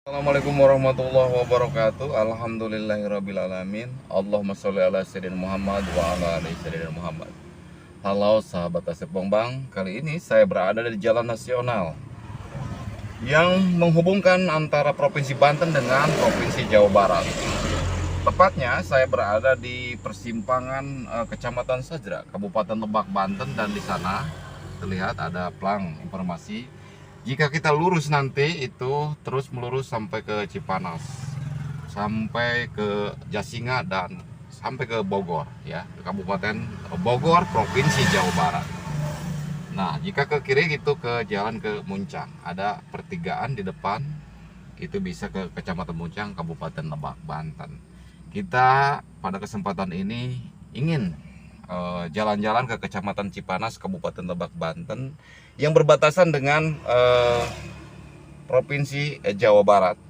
Assalamualaikum warahmatullahi wabarakatuh. Alhamdulillahirrabbilalamin. Allahumma sholli ala sayyidina Muhammad wa ala ali sayyidina Muhammad. Halo sahabat Asep Bongbang. Kali ini saya berada di jalan nasional yang menghubungkan antara Provinsi Banten dengan Provinsi Jawa Barat. Tepatnya saya berada di persimpangan Kecamatan Sajra, Kabupaten Lebak, Banten, dan di sana terlihat ada plang informasi. Jika kita lurus nanti itu terus melurus sampai ke Cipanas, sampai ke Jasinga, dan sampai ke Bogor ya, ke Kabupaten Bogor, Provinsi Jawa Barat. Nah, jika ke kiri itu ke jalan ke Muncang, ada pertigaan di depan, itu bisa ke Kecamatan Muncang, Kabupaten Lebak, Banten. Kita pada kesempatan ini ingin jalan-jalan ke Kecamatan Cipanas, Kabupaten Lebak, Banten, yang berbatasan dengan Provinsi Jawa Barat,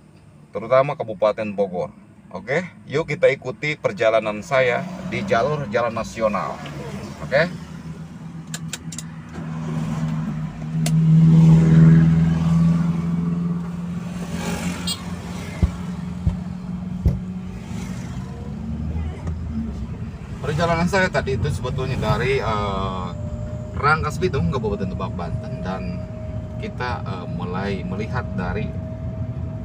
terutama Kabupaten Bogor. Oke, yuk kita ikuti perjalanan saya di jalur jalan nasional. Oke. Perjalanan saya tadi itu sebetulnya dari Rangkas Bitung, Kabupaten Lebak, Banten, dan kita mulai melihat dari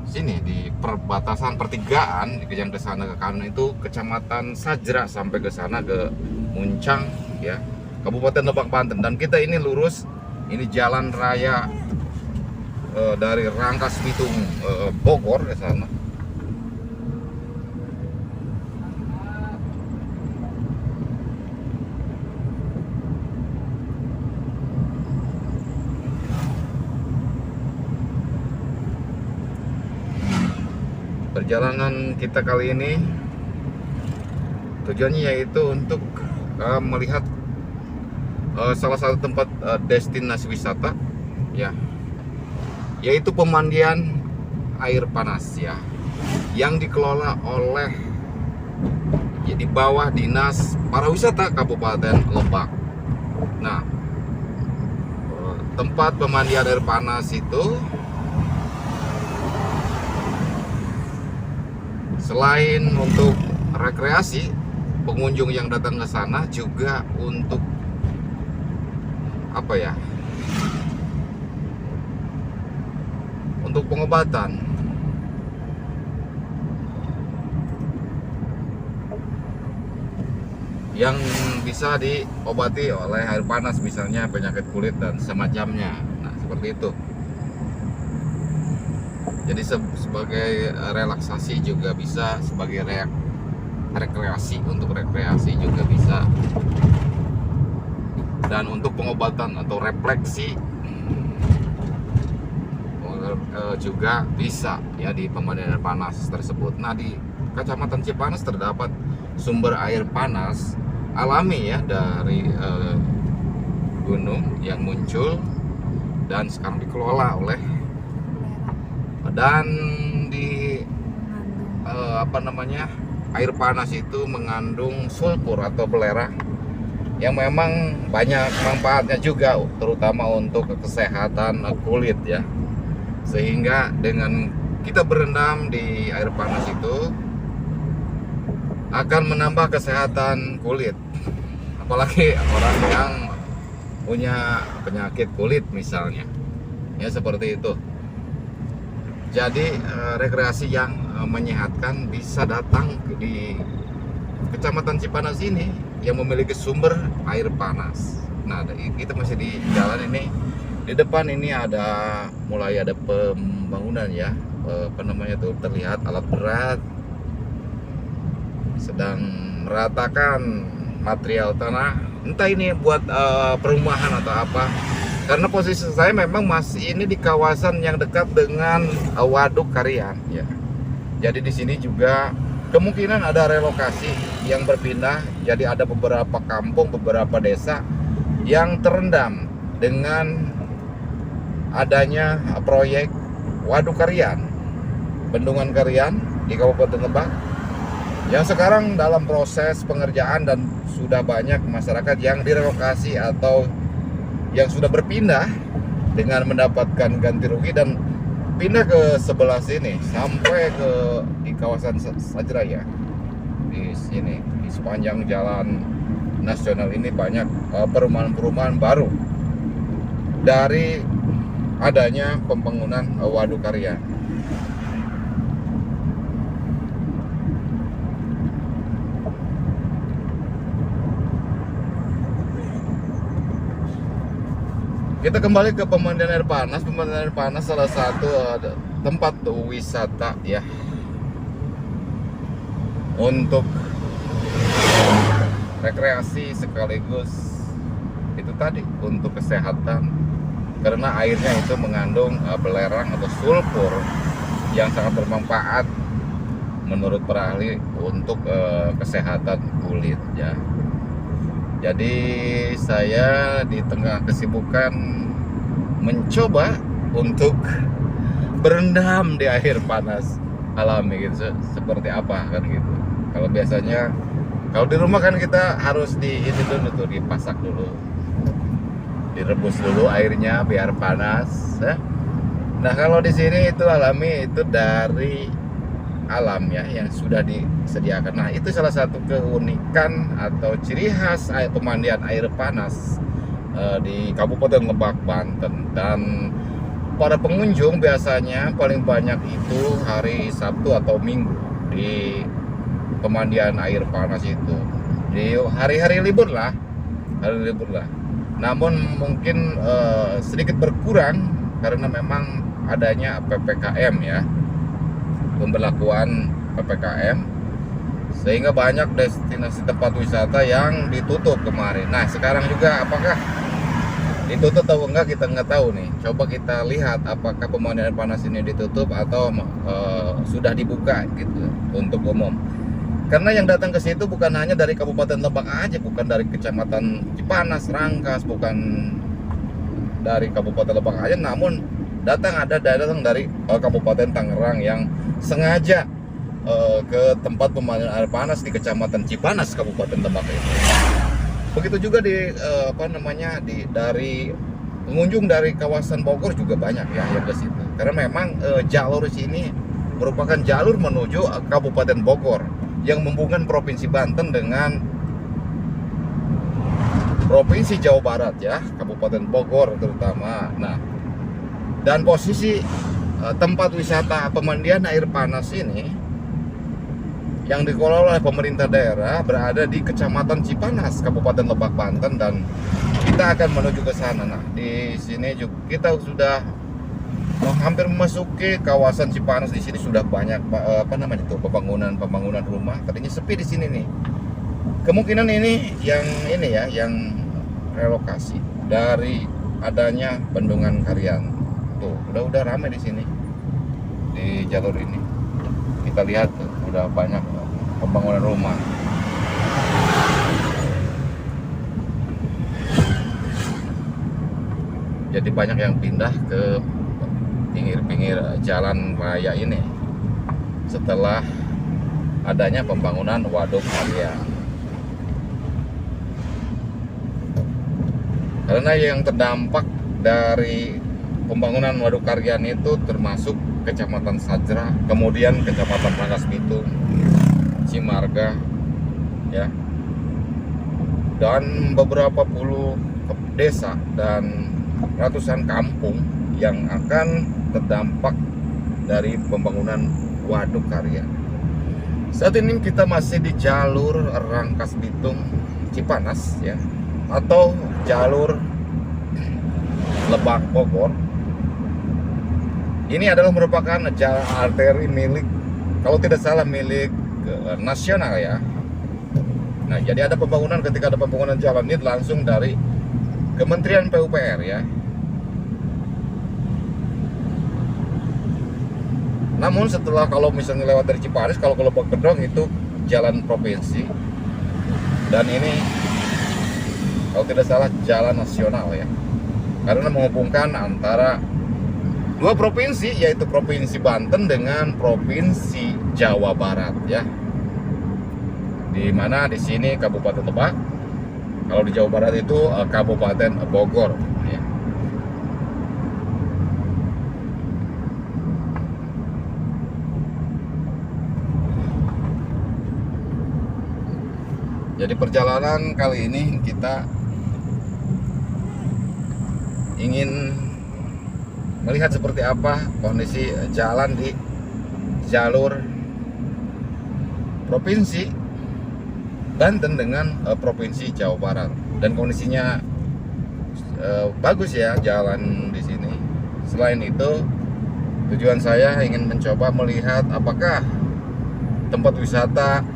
sini di perbatasan pertigaan yang ke sana ke kanan itu Kecamatan Sajra sampai ke sana ke Muncang ya, Kabupaten Lebak, Banten, dan kita ini lurus, ini jalan raya dari Rangkas Bitung Bogor ke sana. Perjalanan kita kali ini tujuannya yaitu untuk melihat salah satu tempat destinasi wisata ya, yaitu pemandian air panas ya, yang dikelola oleh ya, di bawah Dinas Pariwisata Kabupaten Lebak. Nah, tempat pemandian air panas itu selain untuk rekreasi pengunjung yang datang ke sana, juga untuk apa ya, untuk pengobatan. Yang bisa diobati oleh air panas, misalnya penyakit kulit dan semacamnya. Nah, seperti itu. Jadi sebagai relaksasi juga bisa, sebagai rekreasi, untuk rekreasi juga bisa, dan untuk pengobatan atau refleksi juga bisa ya di pemandian air panas tersebut. Nah, di Kecamatan Cipanas terdapat sumber air panas alami ya dari gunung yang muncul dan sekarang dikelola oleh, dan di air panas itu mengandung sulfur atau belerang yang memang banyak manfaatnya juga, terutama untuk kesehatan kulit ya. Sehingga dengan kita berendam di air panas itu akan menambah kesehatan kulit, apalagi orang yang punya penyakit kulit misalnya ya, seperti itu. Jadi rekreasi yang menyehatkan bisa datang di Kecamatan Cipanas ini yang memiliki sumber air panas. Nah, kita masih di jalan ini. Di depan ini mulai ada pembangunan ya, terlihat alat berat sedang meratakan material tanah, entah ini buat perumahan atau apa. Karena posisi saya memang masih ini di kawasan yang dekat dengan Waduk Karian ya. Jadi di sini juga kemungkinan ada relokasi yang berpindah. Jadi ada beberapa kampung, beberapa desa yang terendam dengan adanya proyek Waduk Karian, Bendungan Karian di Kabupaten Lebak, yang sekarang dalam proses pengerjaan, dan sudah banyak masyarakat yang direlokasi atau yang sudah berpindah dengan mendapatkan ganti rugi, dan pindah ke sebelah sini sampai ke di kawasan Sajraya. Di sini di sepanjang jalan nasional ini banyak perumahan-perumahan baru dari adanya pembangunan waduk karya. Kita kembali ke pemandian air panas. Pemandian air panas salah satu tempat wisata ya, untuk rekreasi sekaligus itu tadi untuk kesehatan, karena airnya itu mengandung belerang atau sulfur yang sangat bermanfaat menurut para ahli untuk kesehatan kulit ya. Jadi saya di tengah kesibukan mencoba untuk berendam di air panas alami gitu, seperti apa kan gitu. Kalau biasanya kalau di rumah kan kita harus dipasak dulu, direbus dulu airnya biar panas ya. Nah kalau di sini itu alami, itu dari alam ya, yang sudah disediakan. Nah itu salah satu keunikan atau ciri khas pemandian air panas di Kabupaten Lebak, Banten. Dan para pengunjung biasanya paling banyak itu hari Sabtu atau Minggu di pemandian air panas itu, di hari-hari libur lah, namun mungkin sedikit berkurang karena memang adanya PPKM ya, pemberlakuan PPKM, sehingga banyak destinasi tempat wisata yang ditutup kemarin. Nah sekarang juga apakah ditutup atau enggak kita nggak tahu nih. Coba kita lihat apakah pemandian air panas ini ditutup atau sudah dibuka gitu untuk umum. Karena yang datang ke situ bukan hanya dari Kabupaten Lebak aja, bukan dari Kecamatan Cipanas, Rangkas, bukan dari Kabupaten Lebak aja, namun datang dari Kabupaten Tangerang yang sengaja ke tempat pemandian air panas di Kecamatan Cipanas, Kabupaten Lebak itu. Begitu juga dari pengunjung dari kawasan Bogor juga banyak ya yang ke situ. Karena memang jalur sini merupakan jalur menuju Kabupaten Bogor yang menghubungkan Provinsi Banten dengan Provinsi Jawa Barat ya, Kabupaten Bogor terutama. Nah, dan posisi tempat wisata pemandian air panas ini yang dikelola oleh pemerintah daerah berada di Kecamatan Cipanas, Kabupaten Lebak, Banten, dan kita akan menuju ke sana. Nah, di sini juga kita sudah hampir memasuki kawasan Cipanas. Di sini sudah banyak pembangunan rumah. Tadinya sepi di sini nih. Kemungkinan ini yang relokasi dari adanya bendungan Karian. Tuh, udah ramai di sini. Di jalur ini. Kita lihat tuh, udah banyak pembangunan rumah. Jadi banyak yang pindah ke pinggir-pinggir jalan raya ini setelah adanya pembangunan waduk karya. Karena yang terdampak dari pembangunan waduk karya itu termasuk Kecamatan Sajra, kemudian Kecamatan Rangkas Bitung, Cimarga ya, dan beberapa puluh desa dan ratusan kampung yang akan terdampak dari pembangunan waduk karya. Saat ini kita masih di jalur Rangkas Bitung Cipanas ya, atau jalur Lebak Bogor. Ini adalah merupakan jalan arteri milik, kalau tidak salah milik nasional ya. Nah, jadi ada pembangunan, ketika ada pembangunan jalan ini langsung dari Kementerian PUPR ya. Namun setelah, kalau misalnya lewat dari Cipanis, kalau ke Lebak Gedong itu jalan provinsi, dan ini kalau tidak salah jalan nasional ya, karena menghubungkan antara dua provinsi, yaitu Provinsi Banten dengan Provinsi Jawa Barat ya. Di mana di sini Kabupaten Lebak, kalau di Jawa Barat itu Kabupaten Bogor ya. Jadi perjalanan kali ini kita ingin melihat seperti apa kondisi jalan di jalur provinsi Banten dengan provinsi Jawa Barat, dan kondisinya bagus ya jalan di sini. Selain itu, tujuan saya ingin mencoba melihat apakah tempat wisata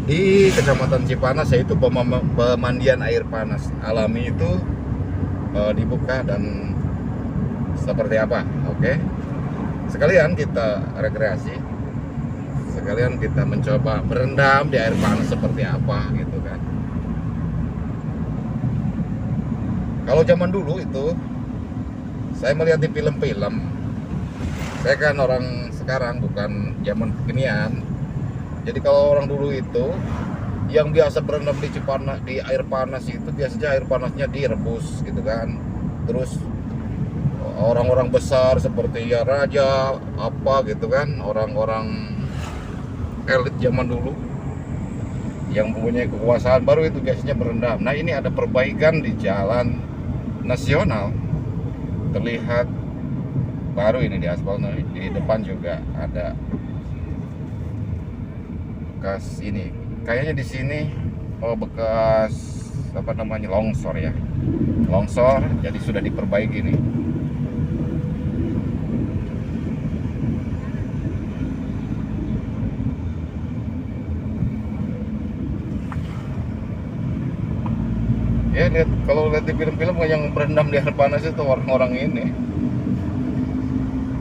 di Kecamatan Cipanas, yaitu pemandian air panas alami itu dibuka dan seperti apa. Oke, sekalian kita rekreasi, sekalian kita mencoba berendam di air panas seperti apa gitu kan. Kalau zaman dulu itu saya melihat di film-film. Saya kan orang sekarang, bukan zaman kekinian. Jadi kalau orang dulu itu yang biasa berendam di Cipanas, di air panas itu biasanya air panasnya direbus gitu kan. Terus orang-orang besar seperti ya raja apa gitu kan, orang-orang elit zaman dulu yang mempunyai kekuasaan baru itu biasanya berendam. Nah, ini ada perbaikan di jalan nasional, terlihat baru ini di aspal. Di depan juga ada bekas ini, kayaknya di sini bekas apa namanya, longsor ya, longsor, jadi sudah diperbaiki nih. Ya lihat, kalau lihat di film-film yang berendam di air panas itu orang-orang ini.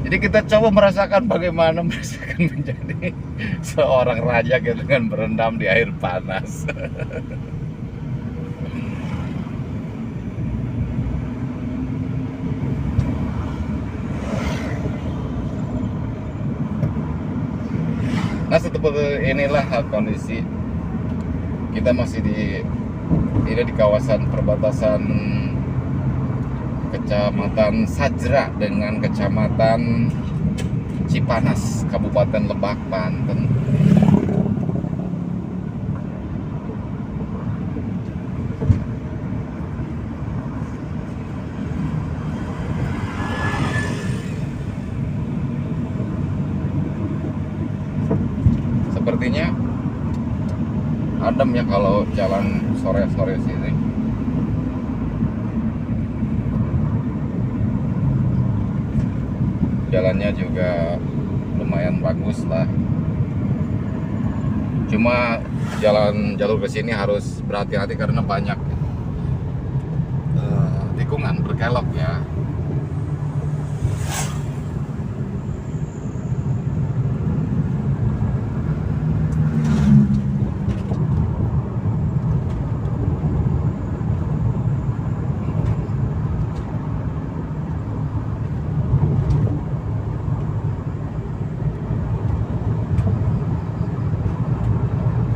Jadi kita coba merasakan bagaimana menjadi seorang raja gitu dengan berendam di air panas. Nah, seperti inilah kondisi kita masih di kawasan perbatasan Kecamatan Sajra dengan Kecamatan Cipanas, Kabupaten Lebak, Banten. Sepertinya adem ya kalau jalan sore-sore sini. Jalannya juga lumayan bagus lah. Cuma jalur ke sini harus berhati-hati karena banyak tikungan berkelok ya.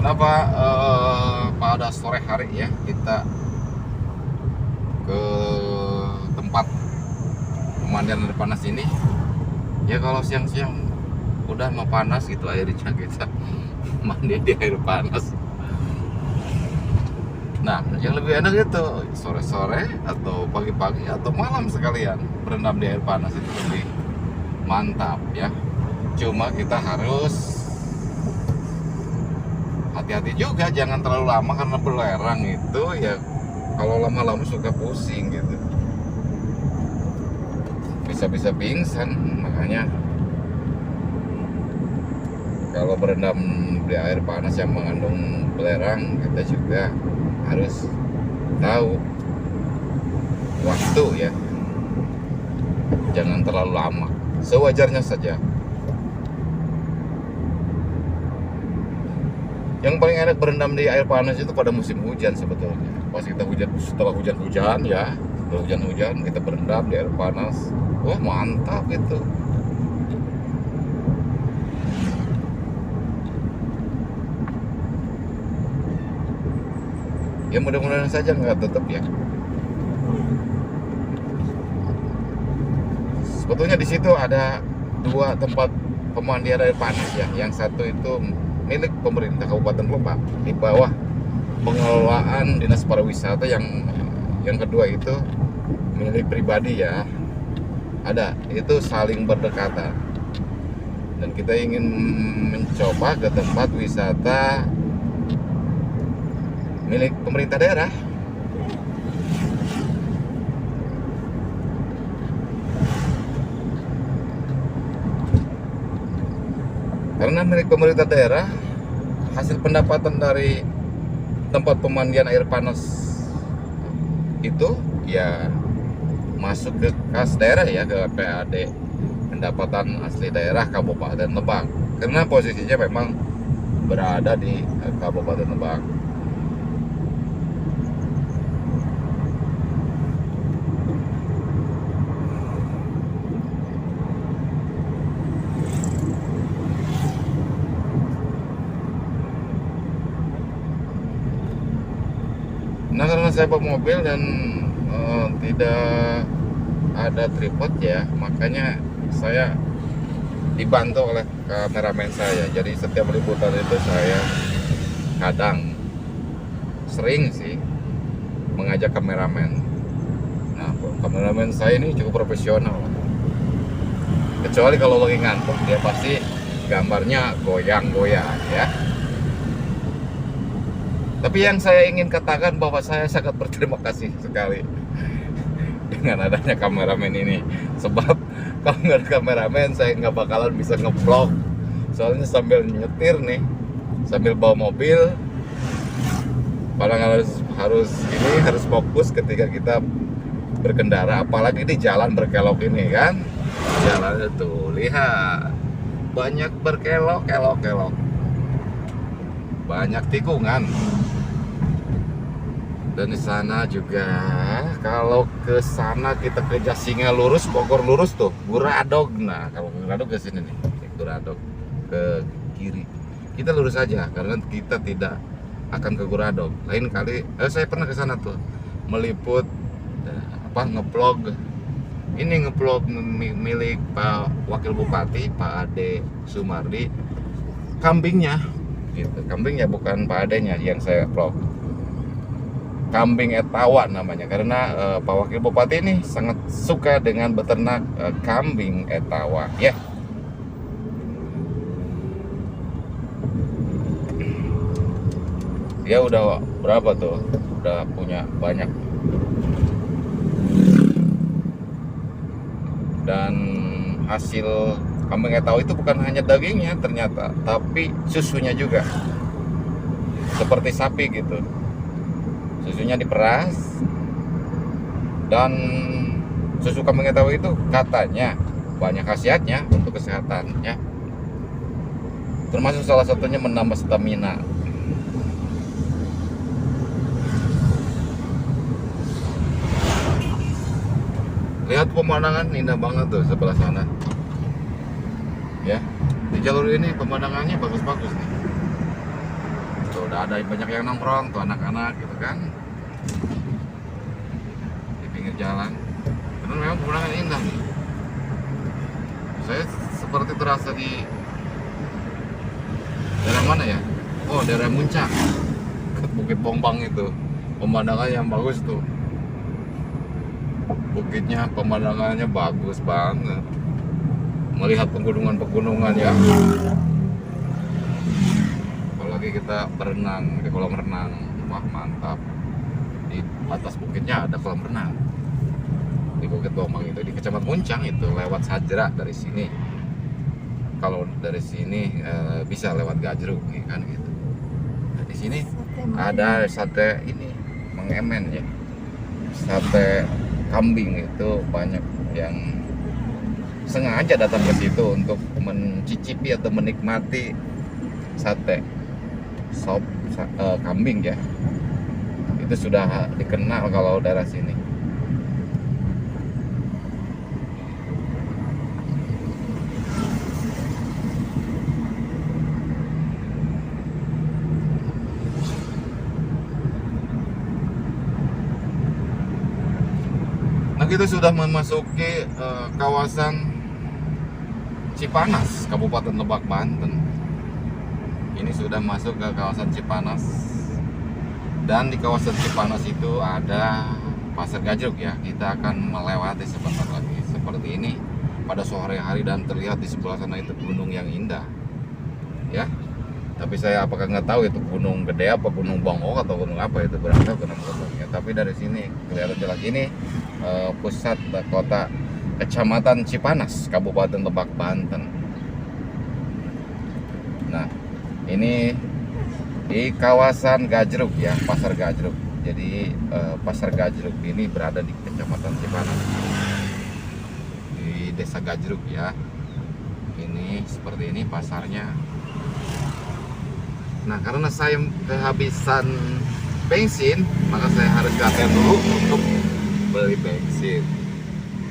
Kenapa pada sore hari ya kita ke tempat pemandian air panas ini? Ya kalau siang-siang udah mau panas gitu airnya, kita mandi di air panas. Nah, yang lebih enak itu sore-sore atau pagi-pagi atau malam sekalian berendam di air panas, itu lebih mantap ya. Cuma kita harus hati-hati juga, jangan terlalu lama karena belerang itu ya, kalau lama-lama suka pusing gitu, bisa pingsan. Makanya kalau berendam di air panas yang mengandung belerang, kita juga harus tahu waktu ya, jangan terlalu lama, sewajarnya saja. Yang paling enak berendam di air panas itu pada musim hujan sebetulnya. Pas kita setelah hujan-hujan ya, setelah hujan-hujan kita berendam di air panas. Wah, mantap itu. Ya mudah-mudahan saja nggak tutup ya. Sebetulnya di situ ada dua tempat pemandian air panas ya. Yang satu itu milik pemerintah Kabupaten Lebak, di bawah pengelolaan dinas pariwisata, yang kedua itu milik pribadi ya. Ada, itu saling berdekatan. Dan kita ingin mencoba ke tempat wisata milik pemerintah daerah. Karena milik pemerintah daerah, hasil pendapatan dari tempat pemandian air panas itu ya masuk ke kas daerah ya, ke PAD, pendapatan asli daerah Kabupaten Lebak. Karena posisinya memang berada di Kabupaten Lebak. Nah, karena saya bawa mobil dan tidak ada tripod ya, makanya saya dibantu oleh kameramen saya. Jadi setiap liputan itu saya kadang sering sih mengajak kameramen. Nah, kameramen saya ini cukup profesional. Kecuali kalau lagi ngantuk, dia pasti gambarnya goyang-goyang ya. Tapi yang saya ingin katakan bahwa saya sangat berterima kasih sekali dengan adanya kameramen ini. Sebab kalau nggak ada kameramen, saya nggak bakalan bisa nge-vlog. Soalnya sambil nyetir nih, sambil bawa mobil, padahal harus fokus ketika kita berkendara, apalagi di jalan berkelok ini kan. Jalan itu lihat banyak berkelok-kelok, banyak tikungan. Dan di sana juga, kalau ke sana kita ke Jasinga lurus, Bogor lurus tuh, Guradog. Nah, kalau Guradog ke sini nih, Guradog ke kiri. Kita lurus aja karena kita tidak akan ke Guradog. Lain kali, saya pernah ke sana tuh, meliput ngevlog. Ini ngevlog milik Pak Wakil Bupati, Pak Ade Sumardi. Kambingnya, gitu. Kambingnya bukan Pak Ade-nya yang saya vlog. Kambing etawa namanya, karena Pak Wakil Bupati ini sangat suka dengan beternak kambing etawa ya. Dia udah berapa tuh? Udah punya banyak. Dan hasil kambing etawa itu bukan hanya dagingnya ternyata, tapi susunya juga. Seperti sapi gitu. Susunya diperas, dan susu kambing etawa itu katanya banyak khasiatnya untuk kesehatannya, termasuk salah satunya menambah stamina. Lihat pemandangan indah banget tuh sebelah sana ya. Di jalur ini pemandangannya bagus-bagus nih. Tuh, udah ada banyak yang nongkrong tuh, anak-anak gitu kan, di pinggir jalan. Karena memang pemandangan indah nih. Saya seperti terasa di daerah mana ya? Oh, daerah Muncak, Bukit Bongbang itu. Pemandangan yang bagus tuh. Bukitnya, pemandangannya bagus banget. Melihat pegunungan-pegunungan ya. Apalagi kita berenang di kolam renang, wah mantap. Di atas bukitnya ada kolam renang. Di Bukit Bongbang itu, di Kecamatan Muncang itu, lewat Sajra dari sini. Kalau dari sini bisa lewat Gajruk nih kan gitu. Nah, di sini ada sate ini mengemen ya. Sate kambing itu banyak yang sengaja datang ke situ untuk mencicipi atau menikmati sate sop kambing ya. Itu sudah dikenal kalau daerah sini. Kita sudah memasuki kawasan Cipanas, Kabupaten Lebak, Banten. Ini sudah masuk ke kawasan Cipanas. Dan di kawasan Cipanas itu ada Pasar Gajruk ya. Kita akan melewati sebentar lagi seperti ini pada sore hari, dan terlihat di sebelah sana itu gunung yang indah ya. Tapi saya apakah nggak tahu itu gunung gede apa, gunung Bangok atau gunung apa itu, berarti gunung fotonya. Tapi dari sini kelihatan jelas ini pusat kota Kecamatan Cipanas, Kabupaten Lebak, Banten. Nah, ini di kawasan Gajruk ya, Pasar Gajruk. Jadi Pasar Gajruk ini berada di Kecamatan Cipanas, di Desa Gajruk ya. Ini seperti ini pasarnya. Nah, karena saya kehabisan bensin, maka saya harus ke ATM dulu untuk beli bensin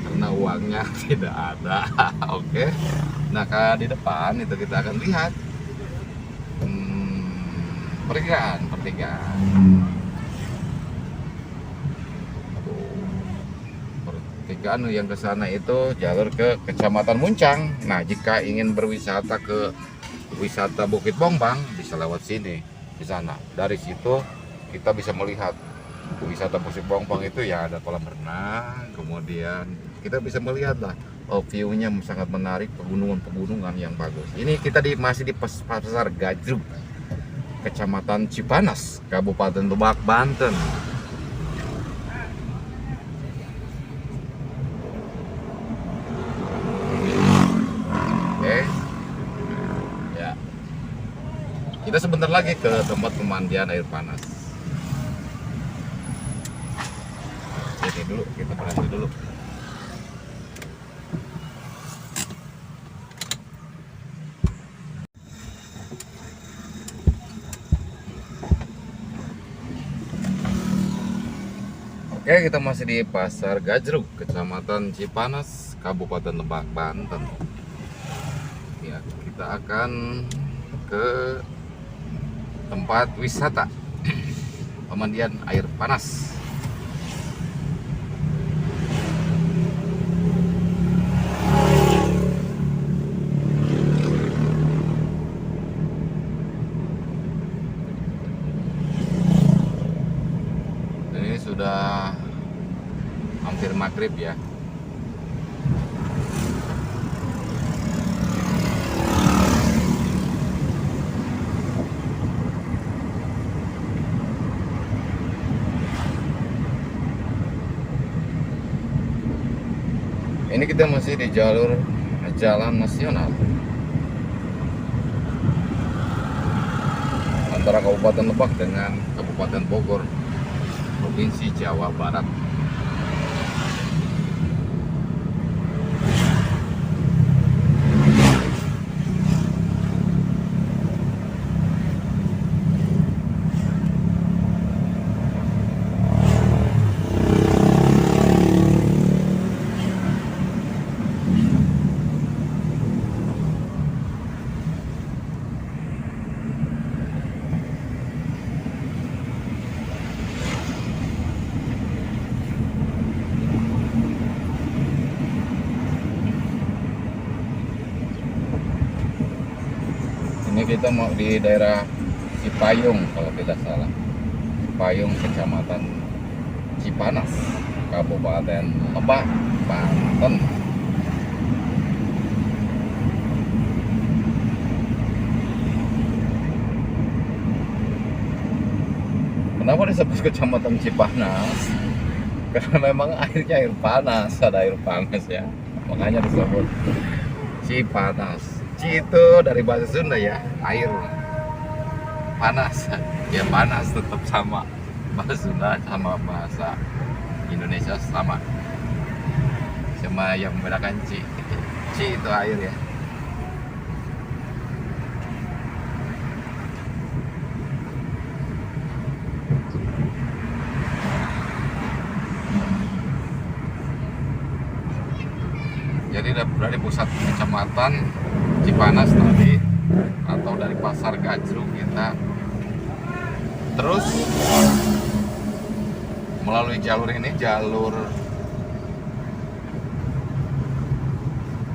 karena uangnya tidak ada. Oke. Nah, di depan itu kita akan lihat pertigaan. Pertigaan yang ke sana itu jalur ke Kecamatan Muncang. Nah, jika ingin berwisata ke wisata Bukit Bongbang bisa lewat sini, di sana. Dari situ kita bisa melihat wisata Bukit Bongbang itu ya, ada kolam renang, kemudian kita bisa melihat lah view-nya sangat menarik, pegunungan yang bagus. Ini kita masih di Pasar Gajruk, Kecamatan Cipanas, Kabupaten Lebak, Banten. Kita sebentar lagi ke tempat pemandian air panas. Ini dulu, kita berhenti dulu. Oke, kita masih di Pasar Gajruk, Kecamatan Cipanas, Kabupaten Lebak, Banten. Ya, kita akan ke tempat wisata pemandian air panas. Ini sudah hampir maghrib ya. Ini kita masih di jalur jalan nasional antara Kabupaten Lebak dengan Kabupaten Bogor, Provinsi Jawa Barat. Ini kita mau di daerah Cipayung kalau tidak salah. Cipayung, Kecamatan Cipanas, Kabupaten Lebak, Banten. Kenapa disebut Kecamatan Cipanas? Karena memang airnya air panas, ada air panas ya. Makanya disebut Cipanas. Ci itu dari bahasa Sunda ya, air. Panas, ya panas tetap sama. Bahasa Sunda sama bahasa Indonesia sama. Cuma yang membedakan Ci itu air ya. Jadi dari pusat kecamatan Cipanas tadi, atau dari Pasar Gajruk, kita terus melalui jalur ini, jalur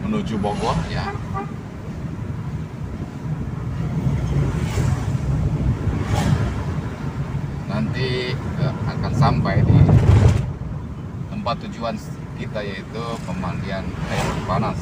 menuju Bogor ya. Nanti akan sampai di tempat tujuan kita, yaitu pemandian air panas.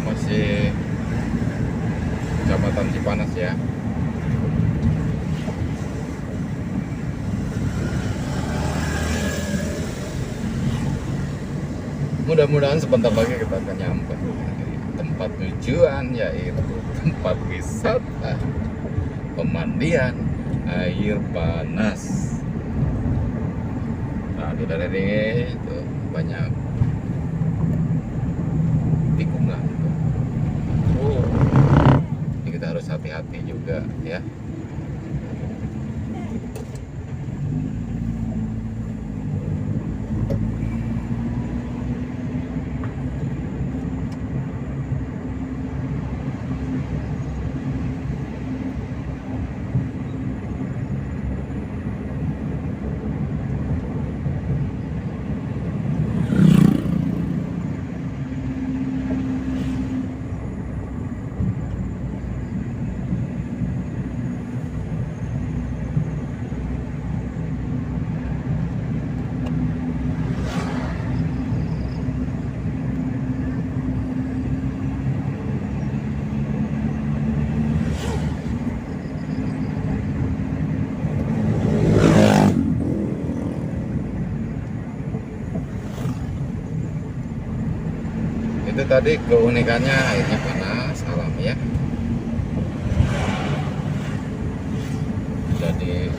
Masih Kecamatan Cipanas ya. Mudah-mudahan sebentar lagi kita akan nyampe tempat tujuan, yaitu tempat wisata pemandian air panas. Nah, di daerah ini itu banyak tikungan. Jadi kita harus hati-hati juga ya. Itu tadi keunikannya, airnya panas alami ya. Jadi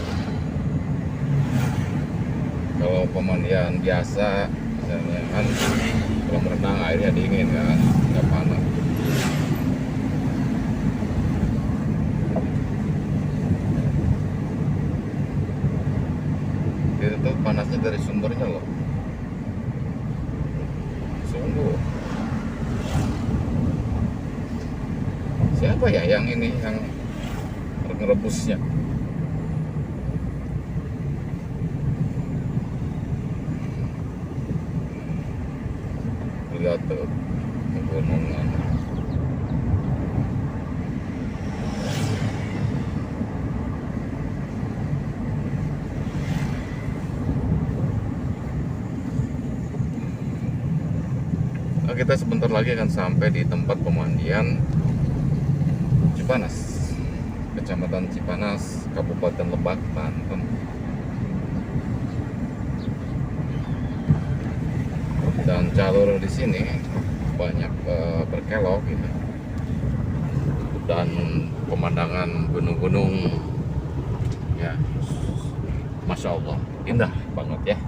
kalau pemandian biasa misalnya kan kalau berenang airnya dingin kan, nggak panas. Itu tuh panasnya dari sumbernya loh. Sungguh. Siapa ya yang ini yang ngerebusnya? Lihat tuh pegunungan. Nah, kita sebentar lagi akan sampai di tempat pemandian Cipanas, Kecamatan Cipanas, Kabupaten Lebak, Banten. Dan jalur di sini banyak berkelok gitu. Dan pemandangan gunung-gunung ya, Masya Allah, indah banget ya.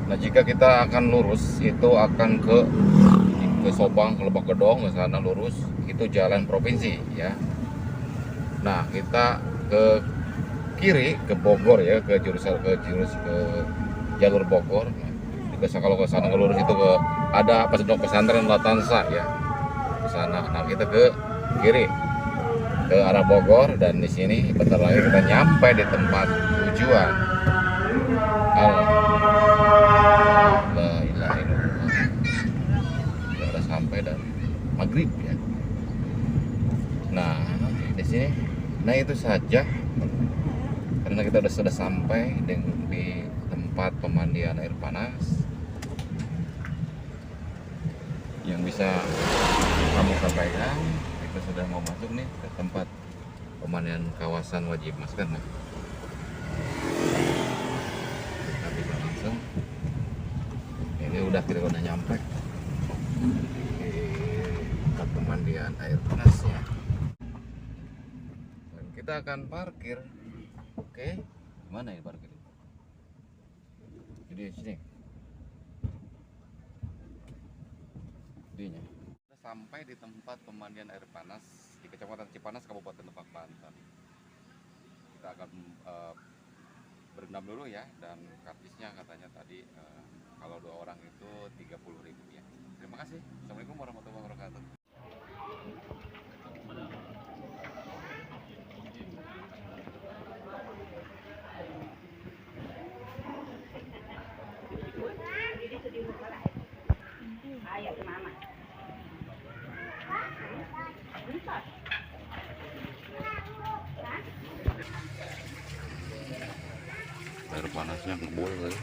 Nah, jika kita akan lurus itu akan ke Sobang, ke Lebak Gedong, ke sana lurus itu jalan provinsi ya. Nah, kita ke kiri ke Bogor ya, ke jalur Bogor. Kalau ke sana lurus itu ada pondok pesantren Latansa ya. ke sana. Nah, kita ke kiri ke arah Bogor, dan di sini bentar lagi kita nyampe di tempat tujuan. La ilaha illallah. Kita udah sampai dan maghrib ya. Nah, di sini, nah itu saja karena kita sudah sampai di tempat pemandian air panas. Yang bisa kamu sampaikan, kita sudah mau masuk nih ke tempat pemandian kawasan wajib masker. Nah, kita bisa langsung, ini kita udah nyampe di tempat pemandian air panas ya. Dan kita akan parkir. Oke, mana ini parkir? Jadi di sini. Kita sampai di tempat pemandian air panas di Kecamatan Cipanas, Kabupaten Lebak, Banten. Kita akan berendam dulu ya, dan kartisnya katanya tadi kalau 2 orang itu 30.000 ya. Terima kasih. Assalamualaikum warahmatullahi wabarakatuh. Air panasnya ngebul kali.